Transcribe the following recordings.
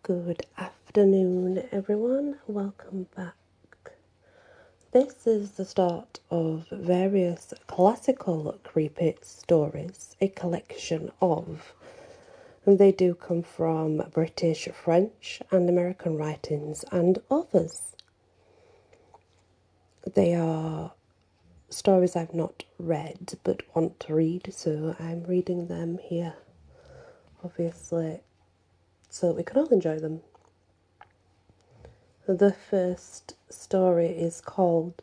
Good afternoon, everyone. Welcome back. This is the start of various classical creepy stories, a collection of. They do come from British, French, and American writings and authors. They are stories I've not read but want to read, so I'm reading them here, obviously, so that we can all enjoy them. The first story is called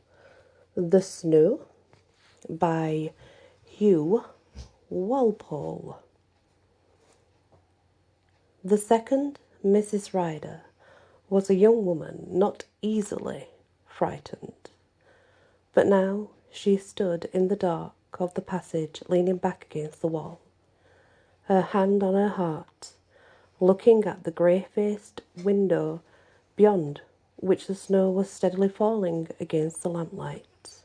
The Snow by Hugh Walpole. The second Mrs. Ryder was a young woman not easily frightened, but now she stood in the dark of the passage, leaning back against the wall, her hand on her heart, looking at the grey-faced window beyond which the snow was steadily falling against the lamplight.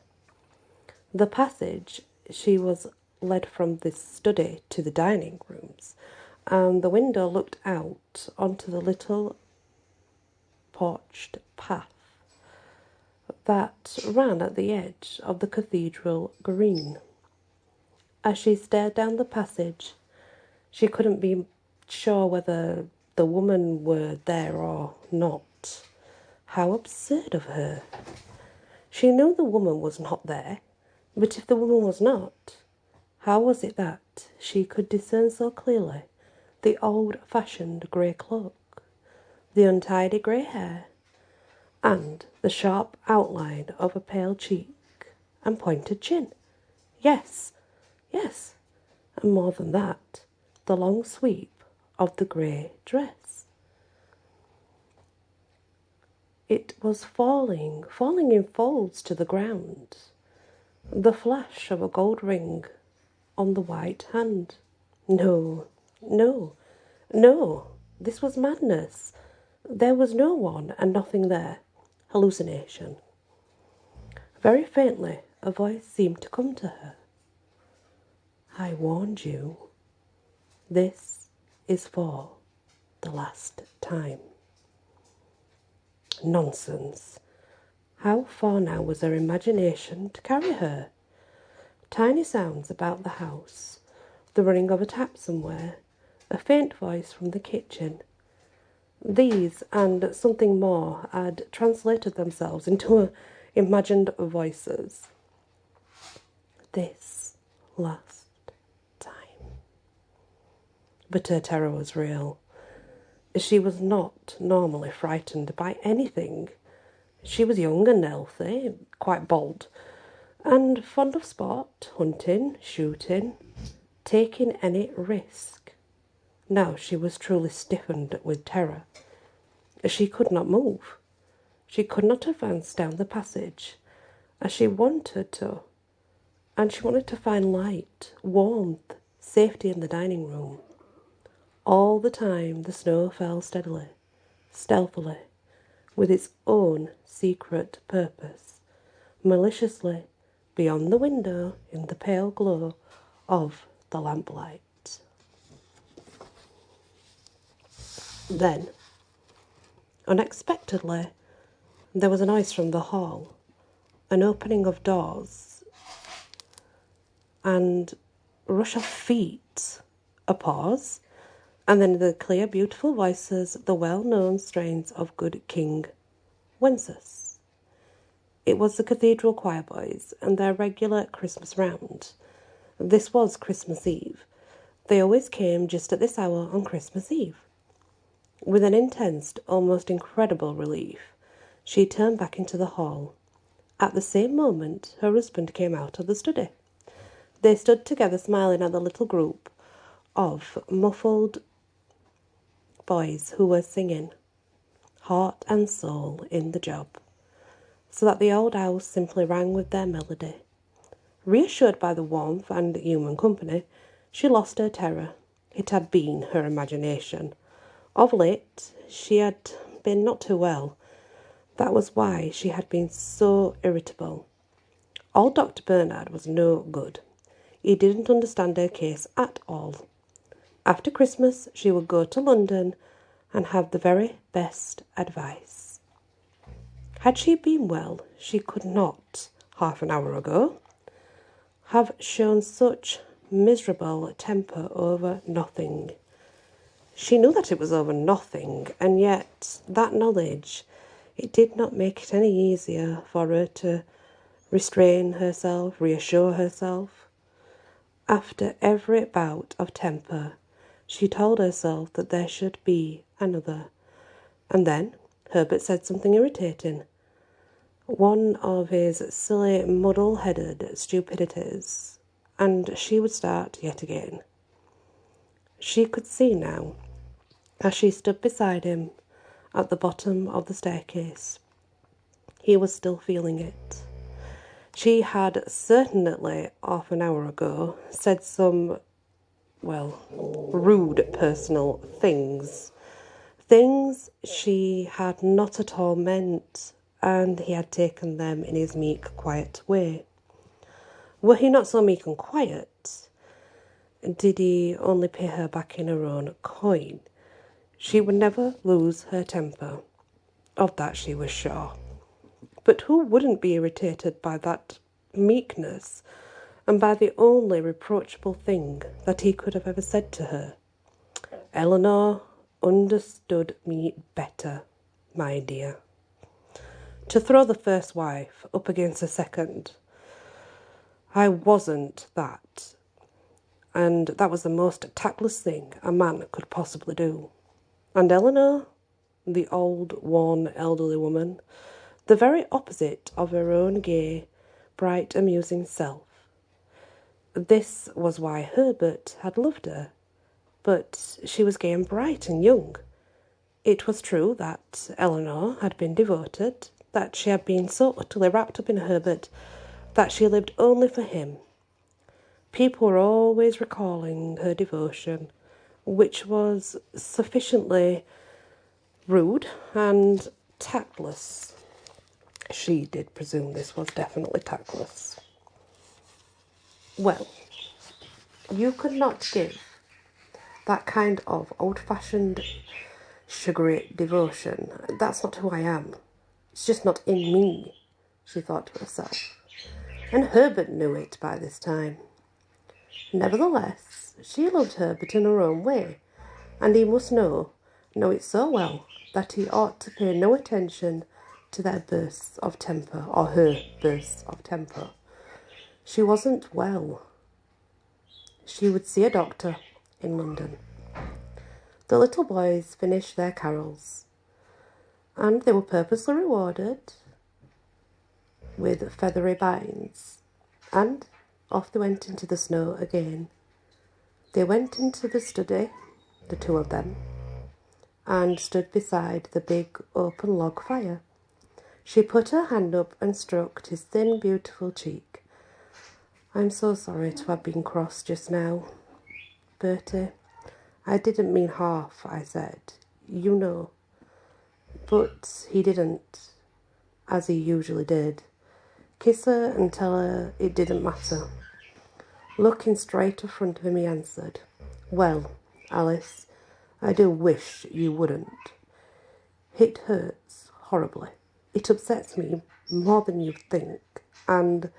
The passage, she was led from this study to the dining rooms, and the window looked out onto the little porched path that ran at the edge of the cathedral green. As she stared down the passage, she couldn't be sure whether the woman were there or not. How absurd of her. She knew the woman was not there, but if the woman was not, how was it that she could discern so clearly the old-fashioned grey cloak, the untidy grey hair, and the sharp outline of a pale cheek and pointed chin? Yes, and more than that, the long sweep of the grey dress. It was falling in folds to the ground, the flash of a gold ring on the white hand. No, this was madness. There was no one and nothing there. Hallucination. Very faintly, a voice seemed to come to her. I warned you. This is for the last time. Nonsense. How far now was her imagination to carry her? Tiny sounds about the house, the running of a tap somewhere, a faint voice from the kitchen. These and something more had translated themselves into imagined voices. This last time. But her terror was real. She was not normally frightened by anything. She was young and healthy, quite bold, and fond of sport, hunting, shooting, taking any risk. Now she was truly stiffened with terror. She could not move. She could not advance down the passage as she wanted to, and she wanted to find light, warmth, safety in the dining room. All the time the snow fell steadily, stealthily, with its own secret purpose, maliciously, beyond the window in the pale glow of the lamplight. Then, unexpectedly, there was a noise from the hall, an opening of doors, and rush of feet, a pause, and then the clear, beautiful voices, the well-known strains of Good King Wenceslas. It was the cathedral choir boys and their regular Christmas round. This was Christmas Eve. They always came just at this hour on Christmas Eve. With an intense, almost incredible relief, she turned back into the hall. At the same moment, her husband came out of the study. They stood together smiling at the little group of muffled boys who were singing, heart and soul in the job, so that the old house simply rang with their melody. Reassured by the warmth and human company, she lost her terror. It had been her imagination. Of late, she had been not too well. That was why she had been so irritable. Old Dr. Bernard was no good. He didn't understand her case at all. After Christmas, she would go to London and have the very best advice. Had she been well, she could not, half an hour ago, have shown such miserable temper over nothing. She knew that it was over nothing, and yet that knowledge, it did not make it any easier for her to restrain herself, reassure herself. After every bout of temper, she told herself that there should be another. And then Herbert said something irritating. One of his silly, muddle-headed stupidities, and she would start yet again. She could see now, as she stood beside him at the bottom of the staircase. He was still feeling it. She had certainly, half an hour ago, said some, rude personal things. Things she had not at all meant, and he had taken them in his meek, quiet way. Were he not so meek and quiet, did he only pay her back in her own coin, she would never lose her temper. Of that she was sure. But who wouldn't be irritated by that meekness, and by the only reproachable thing that he could have ever said to her? Eleanor understood me better, my dear. To throw the first wife up against the second, I wasn't that, and that was the most tactless thing a man could possibly do. And Eleanor, the old, worn, elderly woman, the very opposite of her own gay, bright, amusing self. This was why Herbert had loved her, but she was gay and bright and young. It was true that Eleanor had been devoted, that she had been so utterly wrapped up in Herbert that she lived only for him. People were always recalling her devotion, which was sufficiently rude and tactless. She did presume this was definitely tactless. Well, you could not give that kind of old-fashioned, sugary devotion. That's not who I am. It's just not in me, she thought to herself. And Herbert knew it by this time. Nevertheless, she loved Herbert in her own way, and he must know it so well, that he ought to pay no attention to their bursts of temper, or her bursts of temper. She wasn't well. She would see a doctor in London. The little boys finished their carols, and they were purposely rewarded with feathery binds, and off they went into the snow again. They went into the study, the two of them, and stood beside the big open log fire. She put her hand up and stroked his thin, beautiful cheek. I'm so sorry to have been cross just now, Bertie. I didn't mean half, I said, you know. But he didn't, as he usually did. Kiss her and tell her it didn't matter. Looking straight in front of him, he answered, Well, Alice, I do wish you wouldn't. It hurts horribly. It upsets me more than you think, and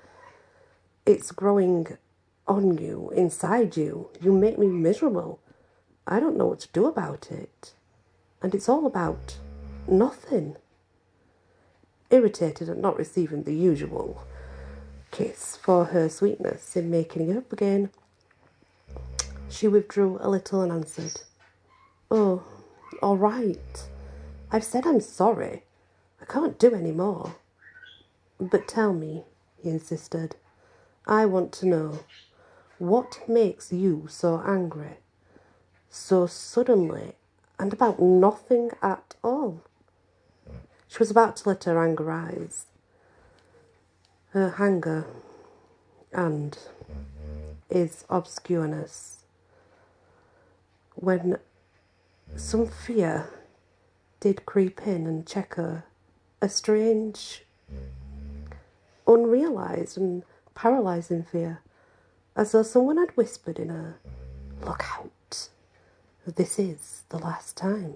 it's growing on you, inside you. You make me miserable. I don't know what to do about it. And it's all about nothing. Irritated at not receiving the usual kiss for her sweetness in making it up again, she withdrew a little and answered, Oh, all right. I've said I'm sorry. I can't do any more. But tell me, he insisted. I want to know, what makes you so angry? So suddenly, and about nothing at all. She was about to let her anger rise. Her anger and his obscureness, when some fear did creep in and check her, a strange, unrealised and paralysing fear, as though someone had whispered in her, Look out, this is the last time.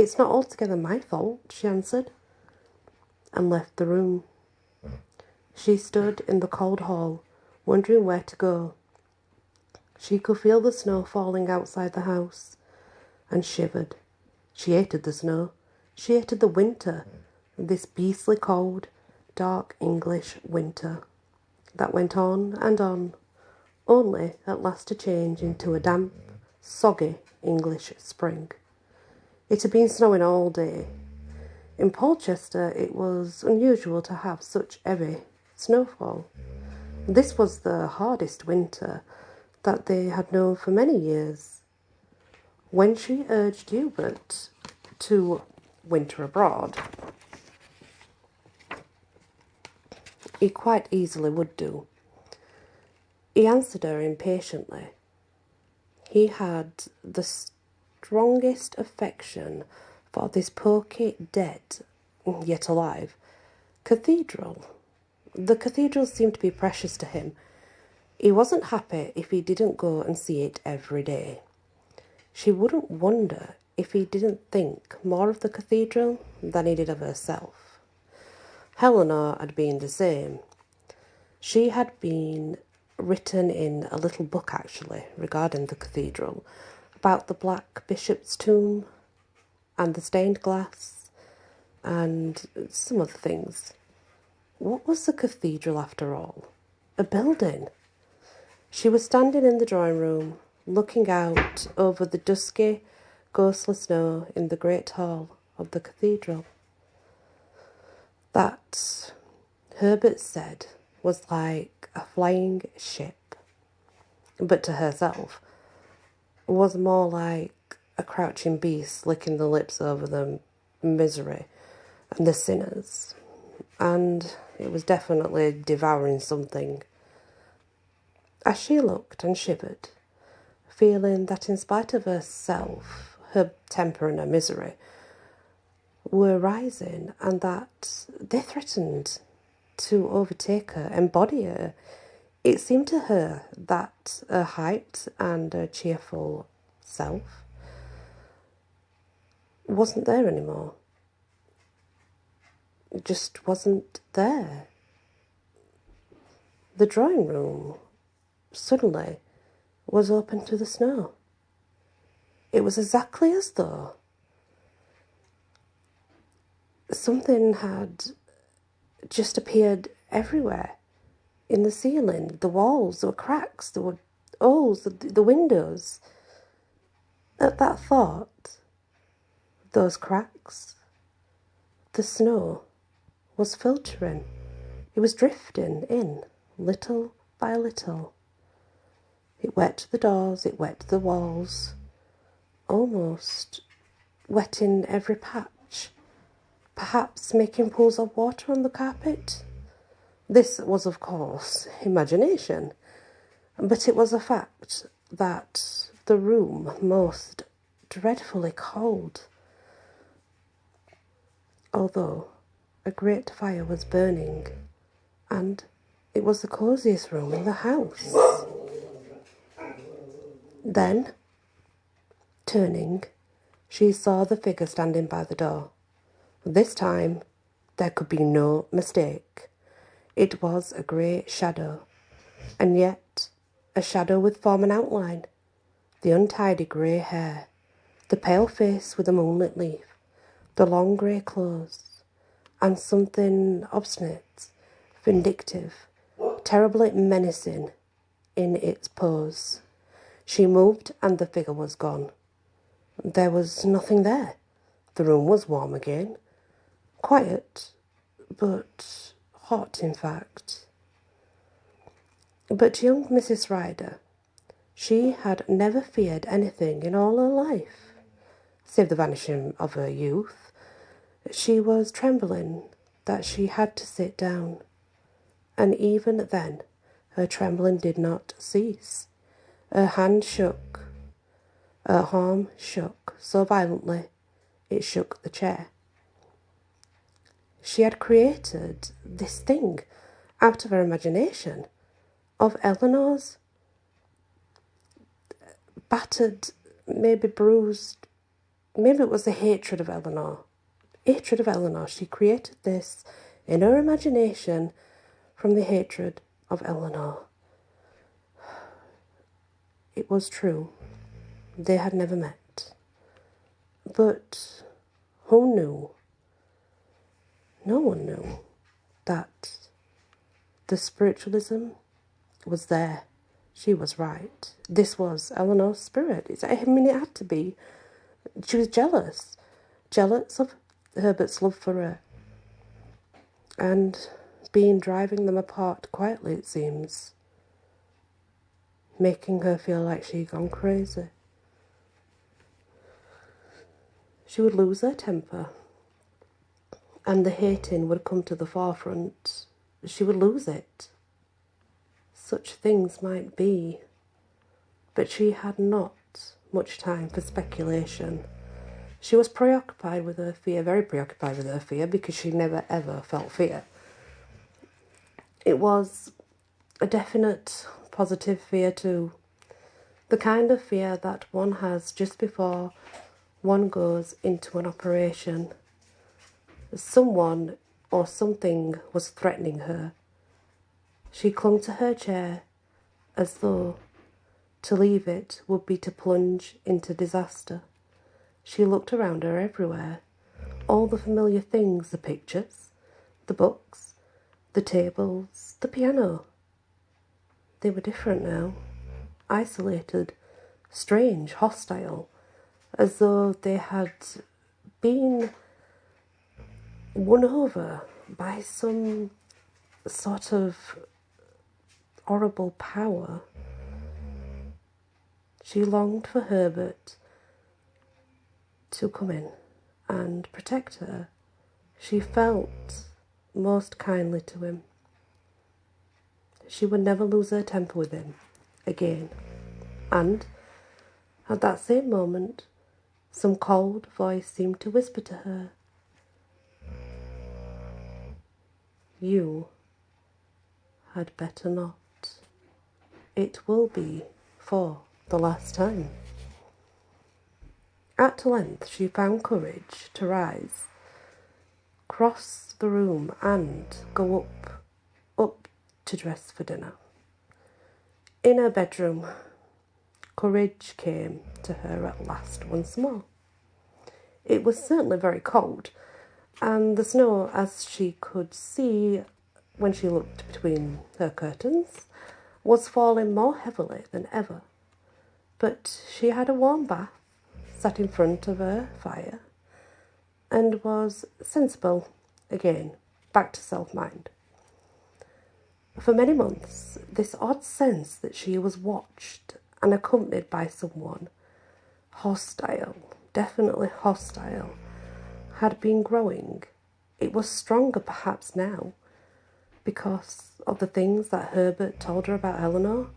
"It's not altogether my fault," she answered, and left the room. She stood in the cold hall, wondering where to go. She could feel the snow falling outside the house, and shivered. She hated the snow. She hated the winter, this beastly cold, dark English winter that went on, only at last to change into a damp, soggy English spring. It had been snowing all day. In Polchester it was unusual to have such heavy snowfall. This was the hardest winter that they had known for many years. When she urged Hubert to winter abroad, he quite easily would do. He answered her impatiently. He had the strongest affection for this poky, dead, yet alive, cathedral. The cathedral seemed to be precious to him. He wasn't happy if he didn't go and see it every day. She wouldn't wonder if he didn't think more of the cathedral than he did of herself. Helena had been the same. She had been written in a little book, actually, regarding the cathedral, about the Black Bishop's tomb and the stained glass and some other things. What was the cathedral, after all? A building. She was standing in the drawing room, looking out over the dusky, ghostly snow in the great hall of the cathedral. That, Herbert said, was like a flying ship, but to herself was more like a crouching beast licking the lips over the misery and the sinners, and it was definitely devouring something. As she looked and shivered, feeling that in spite of herself, her temper and her misery were rising, and that they threatened to overtake her, embody her, it seemed to her that her height and her cheerful self wasn't there anymore. It just wasn't there. The drawing room suddenly was open to the snow. It was exactly as though something had just appeared everywhere. In the ceiling, the walls, there were cracks, there were holes, the windows. At that thought, those cracks, the snow was filtering. It was drifting in, little by little. It wet the doors, it wet the walls, almost wetting every patch, perhaps making pools of water on the carpet. This was, of course, imagination, but it was a fact that the room most dreadfully cold, although a great fire was burning, and it was the cosiest room in the house. Then, turning, she saw the figure standing by the door. This time, there could be no mistake. It was a grey shadow, and yet a shadow with form and outline. The untidy grey hair, the pale face with a moonlit leaf, the long grey clothes, and something obstinate, vindictive, terribly menacing in its pose. She moved and the figure was gone. There was nothing there. The room was warm again, quiet, but hot, in fact. But young Mrs. Rider, she had never feared anything in all her life, save the vanishing of her youth. She was trembling that she had to sit down, and even then her trembling did not cease. Her hand shook, her arm shook so violently it shook the chair. She had created this thing out of her imagination, of Eleanor's battered, maybe bruised, maybe it was the hatred of Eleanor. Hatred of Eleanor. She created this in her imagination from the hatred of Eleanor. It was true. They had never met. But who knew? No one knew that the spiritualism was there. She was right. This was Eleanor's spirit. It had to be. She was jealous. Jealous of Herbert's love for her. And being driving them apart quietly, it seems. Making her feel like she'd gone crazy. She would lose her temper. And the hating would come to the forefront. She would lose it. Such things might be. But she had not much time for speculation. She was preoccupied with her fear, very preoccupied with her fear, because she never ever felt fear. It was a definite positive fear too. The kind of fear that one has just before one goes into an operation. Someone or something was threatening her. She clung to her chair as though to leave it would be to plunge into disaster. She looked around her everywhere. All the familiar things, the pictures, the books, the tables, the piano. They were different now. Isolated, strange, hostile, as though they had been won over by some sort of horrible power. She longed for Herbert to come in and protect her. She felt most kindly to him. She would never lose her temper with him again. And at that same moment, some cold voice seemed to whisper to her, "You had better not. It will be for the last time." At length she found courage to rise, cross the room and go up to dress for dinner. In her bedroom, courage came to her at last once more. It was certainly very cold, and the snow, as she could see when she looked between her curtains, was falling more heavily than ever. But she had a warm bath, sat in front of her fire, and was sensible again, back to self-mind. For many months, this odd sense that she was watched and accompanied by someone hostile, definitely hostile, had been growing. It was stronger perhaps now because of the things that Herbert told her about Eleanor.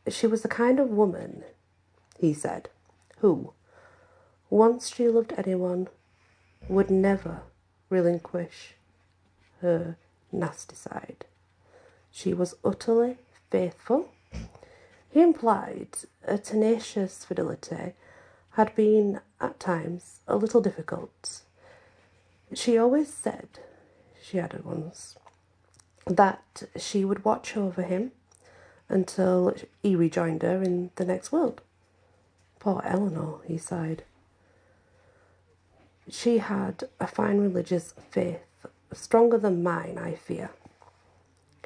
She was the kind of woman, he said, who, once she loved anyone, would never relinquish her nasty side. She was utterly faithful. He implied a tenacious fidelity had been, at times, a little difficult. She always said, she added once, that she would watch over him until he rejoined her in the next world. Poor Eleanor, he sighed. She had a fine religious faith, stronger than mine, I fear.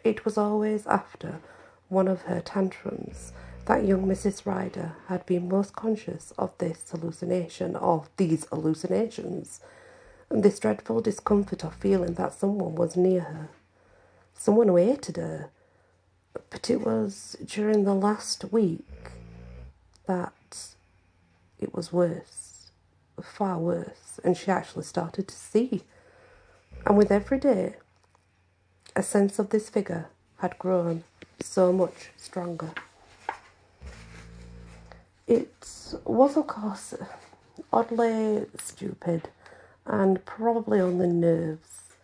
It was always after one of her tantrums that young Mrs. Ryder had been most conscious of this hallucination, of these hallucinations, and this dreadful discomfort of feeling that someone was near her, someone who hated her. But it was during the last week that it was worse, far worse, and she actually started to see. And with every day, a sense of this figure had grown so much stronger. It was, of course, oddly stupid and probably on the nerves,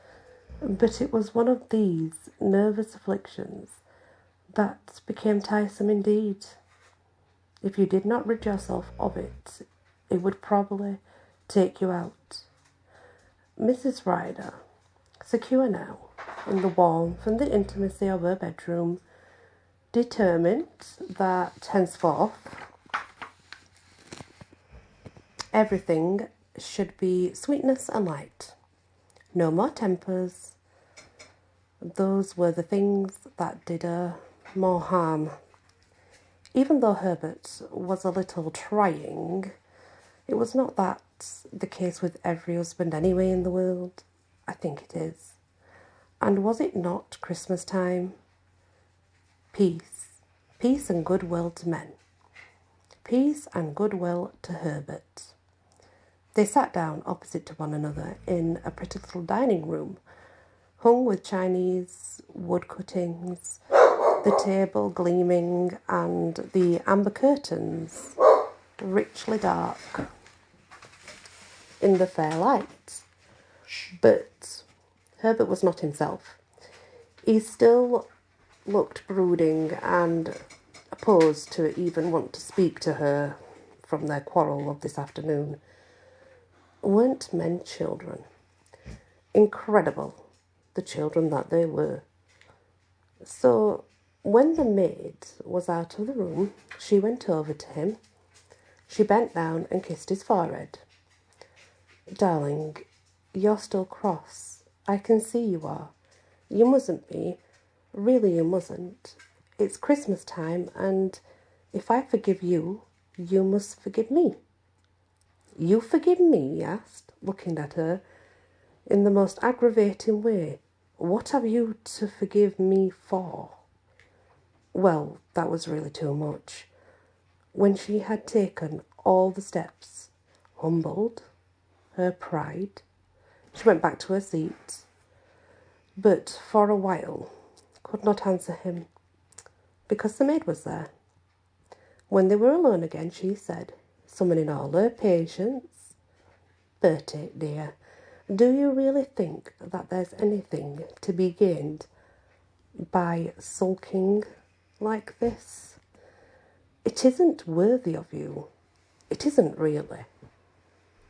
but it was one of these nervous afflictions that became tiresome indeed. If you did not rid yourself of it, it would probably take you out. Mrs. Ryder, secure now in the warmth and the intimacy of her bedroom, determined that henceforth everything should be sweetness and light. No more tempers. Those were the things that did her more harm. Even though Herbert was a little trying, it was not that the case with every husband anyway in the world. I think it is. And was it not Christmas time? Peace and goodwill to men. Peace and goodwill to Herbert. They sat down opposite to one another in a pretty little dining room, hung with Chinese wood cuttings, the table gleaming and the amber curtains richly dark in the fair light. But Herbert was not himself. He still looked brooding and opposed to even want to speak to her from their quarrel of this afternoon. Weren't men children? Incredible, the children that they were. So when the maid was out of the room, she went over to him. She bent down and kissed his forehead. Darling, you're still cross. I can see you are. You mustn't be. Really, you mustn't. It's Christmas time, and if I forgive you, you must forgive me. You forgive me? He asked, looking at her in the most aggravating way. What have you to forgive me for? Well, that was really too much. When she had taken all the steps, humbled her pride, she went back to her seat, but for a while could not answer him, because the maid was there. When they were alone again, she said, summoning all her patience, Bertie, dear, do you really think that there's anything to be gained by sulking like this? It isn't worthy of you. It isn't really.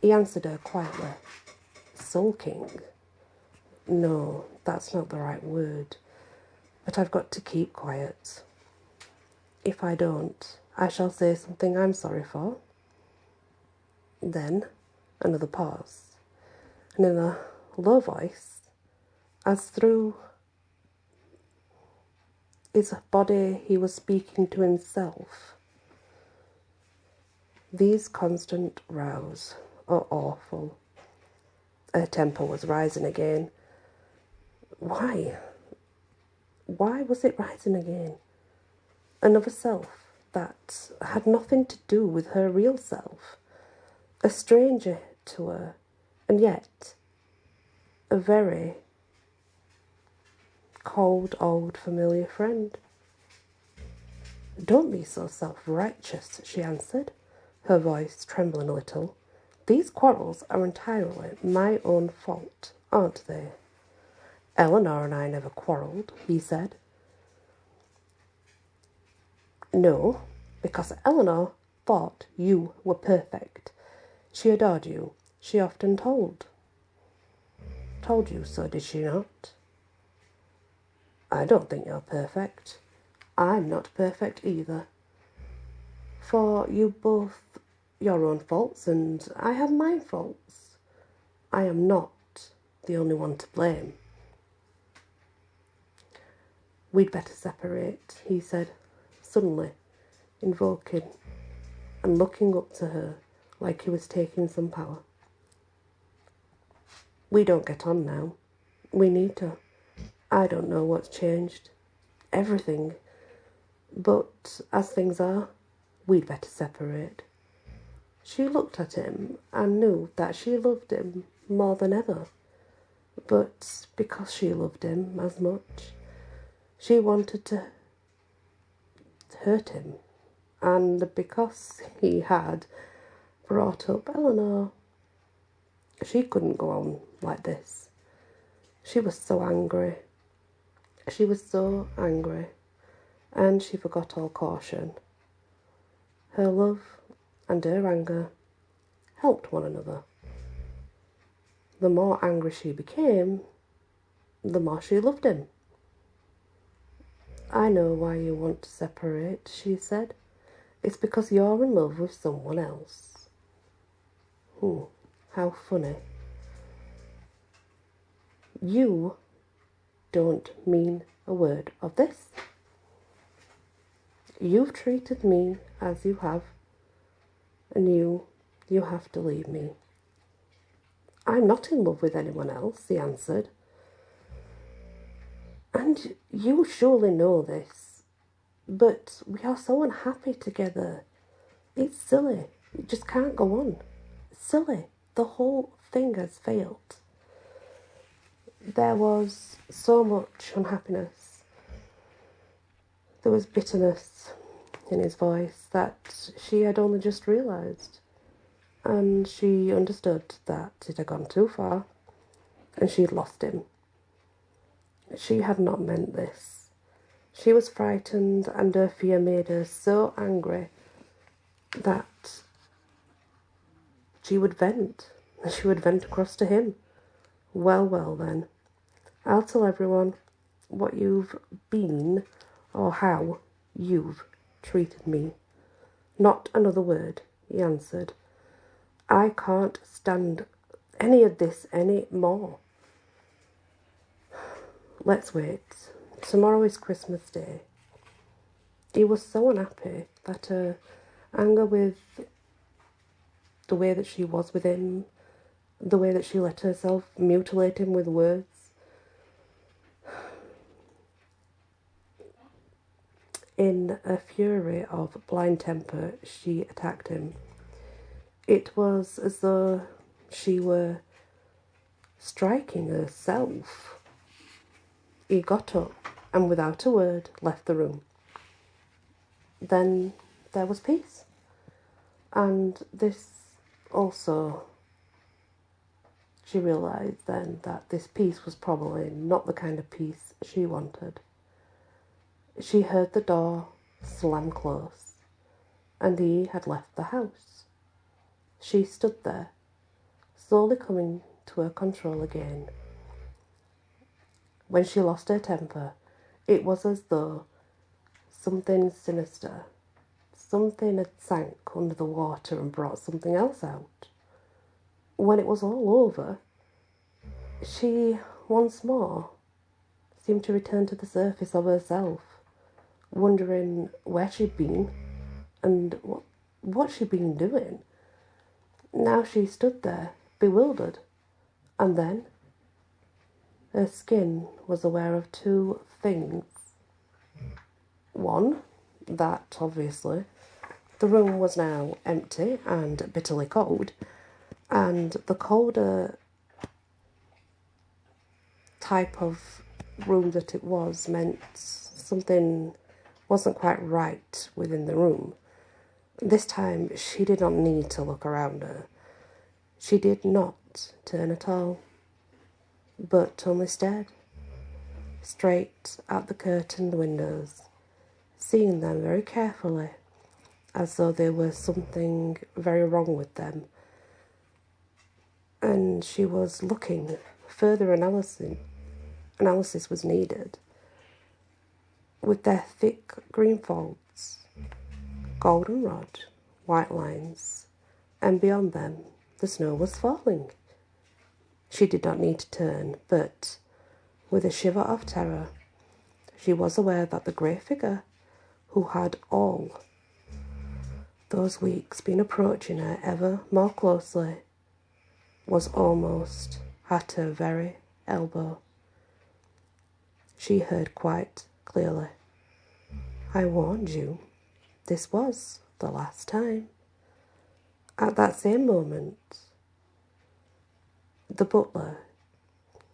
He answered her quietly. Sulking? No, that's not the right word. But I've got to keep quiet. If I don't, I shall say something I'm sorry for. Then another pause, and in a low voice, as through his body he was speaking to himself. These constant rows are awful. Her temper was rising again. Why? Why was it rising again? Another self that had nothing to do with her real self. A stranger to her, and yet a very cold, old, familiar friend. Don't be so self-righteous, she answered, her voice trembling a little. These quarrels are entirely my own fault, aren't they? Eleanor and I never quarrelled, he said. No, because Eleanor thought you were perfect. She adored you. She often told you so, did she not? I don't think you're perfect. I'm not perfect either. For you both your own faults, and I have my faults. I am not the only one to blame. We'd better separate, he said, suddenly, invoking and looking up to her like he was taking some power. We don't get on now. We need to. I don't know what's changed. Everything. But as things are, we'd better separate. She looked at him and knew that she loved him more than ever. But because she loved him as much, she wanted to hurt him. And because he had brought up Eleanor, she couldn't go on like this. She was so angry. She was so angry. And she forgot all caution. Her love and her anger helped one another. The more angry she became, the more she loved him. "I know why you want to separate," she said. "It's because you're in love with someone else." How funny. You don't mean a word of this. You've treated me as you have, and you have to leave me. "I'm not in love with anyone else," he answered. "And you surely know this, but we are so unhappy together. It's silly. It just can't go on. It's silly. The whole thing has failed." There was so much unhappiness. There was bitterness in his voice that she had only just realised. And she understood that it had gone too far, and she had lost him. She had not meant this. She was frightened, and her fear made her so angry that she would vent. She would vent across to him. Well then, I'll tell everyone what you've been, or how you've treated me. "Not another word," he answered. "I can't stand any of this any more." "Let's wait. Tomorrow is Christmas Day." He was so unhappy that her anger with the way that she was with him, the way that she let herself mutilate him with words, in a fury of blind temper, she attacked him. It was as though she were striking herself. He got up and without a word left the room. Then there was peace. And this also, she realised then that this peace was probably not the kind of peace she wanted. She heard the door slam close, and he had left the house. She stood there, slowly coming to her control again. When she lost her temper, it was as though something sinister, something had sank under the water and brought something else out. When it was all over, she once more seemed to return to the surface of herself, wondering where she'd been and what she'd been doing. Now she stood there, bewildered, and then her skin was aware of two things. One, that obviously the room was now empty and bitterly cold, and the colder type of room that it was meant something wasn't quite right within the room. This time she did not need to look around her. She did not turn at all, but only stared straight at the curtained windows, seeing them very carefully, as though there was something very wrong with them. And she was looking. Further analysis was needed. With their thick green folds, goldenrod, white lines, and beyond them the snow was falling. She did not need to turn, but with a shiver of terror, she was aware that the grey figure who had all those weeks been approaching her ever more closely was almost at her very elbow. She heard quite clearly, "I warned you. This was the last time." At that same moment, the butler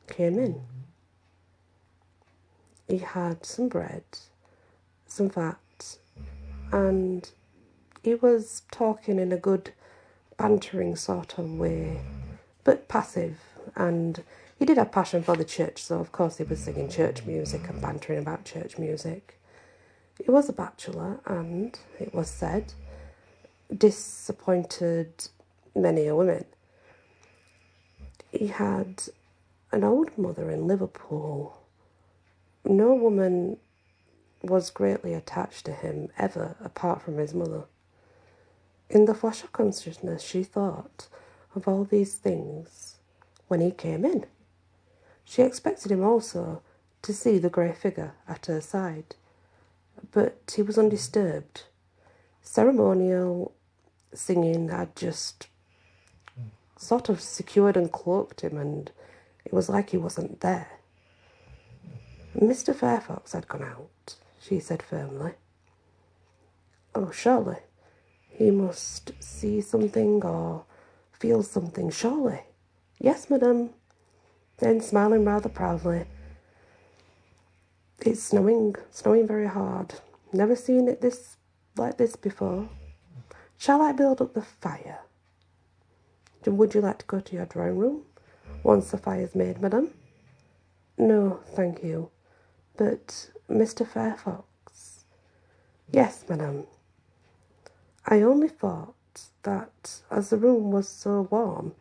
came in. He had some bread, some fat, and he was talking in a good bantering sort of way, but passive, and he did have passion for the church, so of course he was singing church music and bantering about church music. He was a bachelor, and, it was said, disappointed many a women. He had an old mother in Liverpool. No woman was greatly attached to him ever apart from his mother. In the flash of consciousness, she thought of all these things when he came in. She expected him also to see the grey figure at her side, but he was undisturbed. Ceremonial singing had just sort of secured and cloaked him, and it was like he wasn't there. Mr. Fairfax had gone out, she said firmly. Oh, surely. He must see something or feel something, surely. Yes, madam. Then, smiling rather proudly, it's snowing very hard. Never seen it like this before. Shall I build up the fire? Would you like to go to your drawing room once the fire's made, madam? No, thank you. But Mr. Fairfax? Yes, madam. I only thought that as the room was so warm,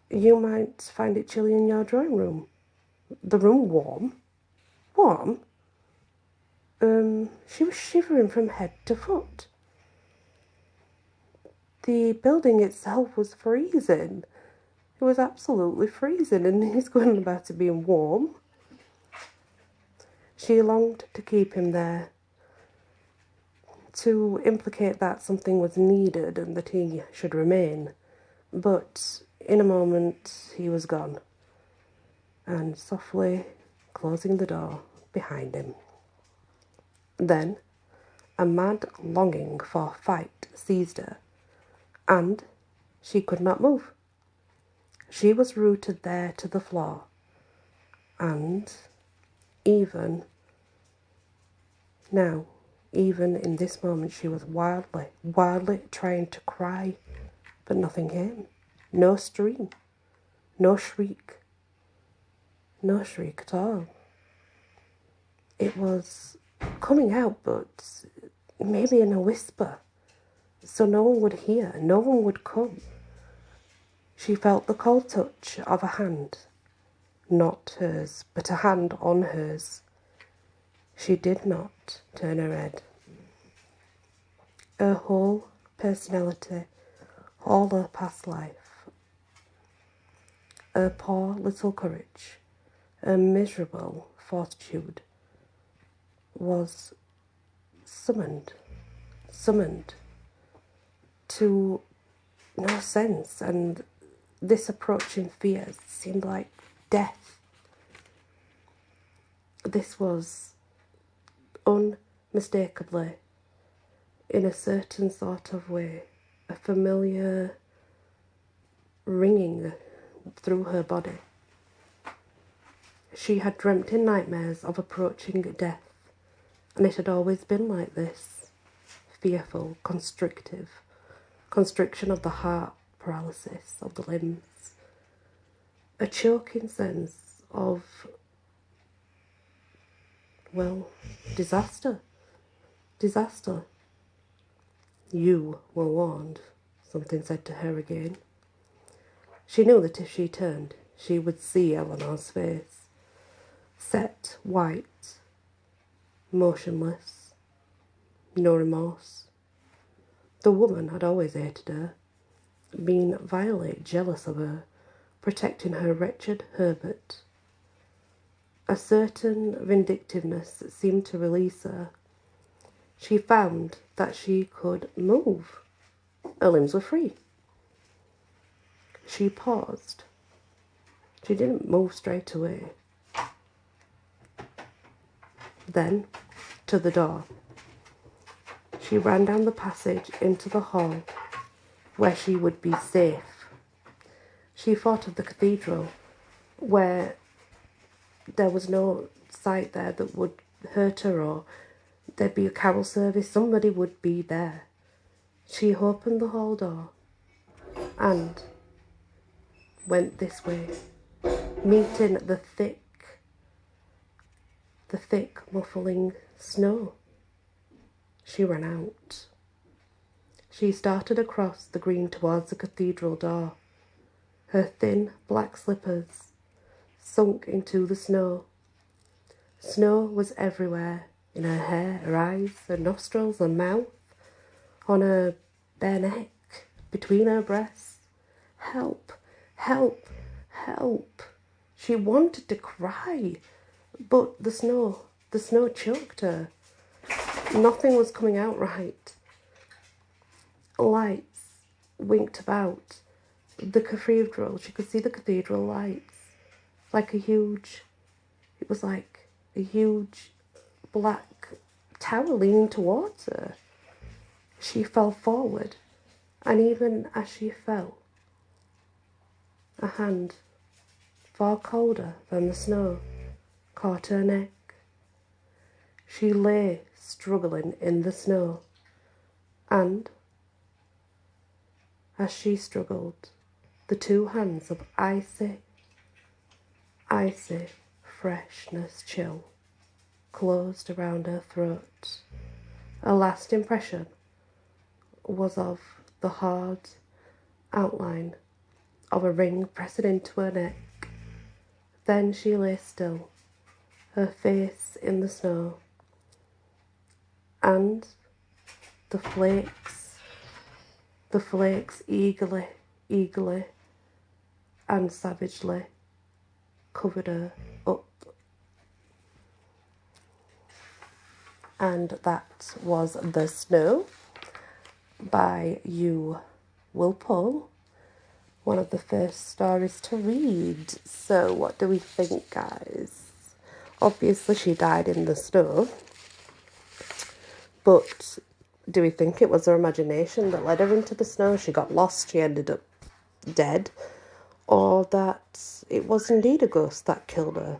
you might find it chilly in your drawing room. The room warm? Warm? She was shivering from head to foot. The building itself was freezing. It was absolutely freezing, and he's going about it being warm. She longed to keep him there, to implicate that something was needed and that he should remain. But in a moment he was gone, and softly closing the door behind him. Then a mad longing for fight seized her, and she could not move. She was rooted there to the floor, and even now, even in this moment, she was wildly trying to cry, but nothing came. No scream, no shriek at all. It was coming out, but maybe in a whisper, so no one would hear, no one would come. She felt the cold touch of a hand, not hers, but a hand on hers. She did not turn her head. Her whole personality, all her past life, her poor little courage, her miserable fortitude was summoned to no sense, and this approaching fear seemed like death. This was unmistakably, in a certain sort of way, a familiar ringing through her body. She had dreamt in nightmares of approaching death, and it had always been like this, fearful, constriction of the heart, paralysis of the limbs, a choking sense of, well, disaster. You were warned, something said to her again. She knew that if she turned, she would see Eleanor's face, set, white, motionless, no remorse. The woman had always hated her, been vilely jealous of her, protecting her wretched Herbert. A certain vindictiveness seemed to release her. She found that she could move. Her limbs were free. She paused. She didn't move straight away. Then, to the door. She ran down the passage into the hall, where she would be safe. She thought of the cathedral, where there was no sight there that would hurt her, or there'd be a carol service, somebody would be there. She opened the hall door and went this way, meeting the thick muffling snow. She ran out. She started across the green towards the cathedral door. Her thin black slippers sunk into the snow. Snow was everywhere, in her hair, her eyes, her nostrils, her mouth, on her bare neck, between her breasts. Help, help, help. She wanted to cry, but the snow choked her. Nothing was coming out right. Lights winked about the cathedral. She could see the cathedral lights. It was like a huge black tower leaning towards her. She fell forward, and even as she fell, a hand far colder than the snow caught her neck. She lay struggling in the snow, and as she struggled, the two hands of icy freshness chill closed around her throat. Her last impression was of the hard outline of a ring pressing into her neck. Then she lay still, her face in the snow, and the flakes eagerly and savagely covered her up. And that was The Snow by Hugh Walpole, one of the first stories to read. So what do we think, guys? Obviously she died in the snow, but do we think it was her imagination that led her into the snow? She got lost, she ended up dead, or that it was indeed a ghost that killed her?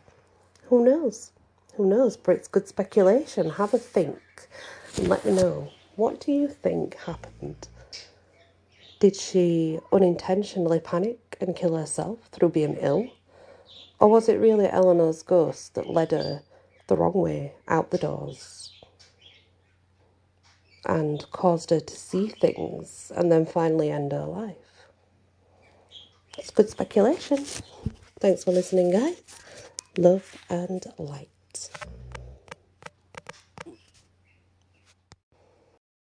Who knows? But it's good speculation. Have a think and let me know. What do you think happened? Did she unintentionally panic and kill herself through being ill? Or was it really Eleanor's ghost that led her the wrong way out the doors and caused her to see things and then finally end her life? It's good speculation. Thanks for listening, guys. Love and light.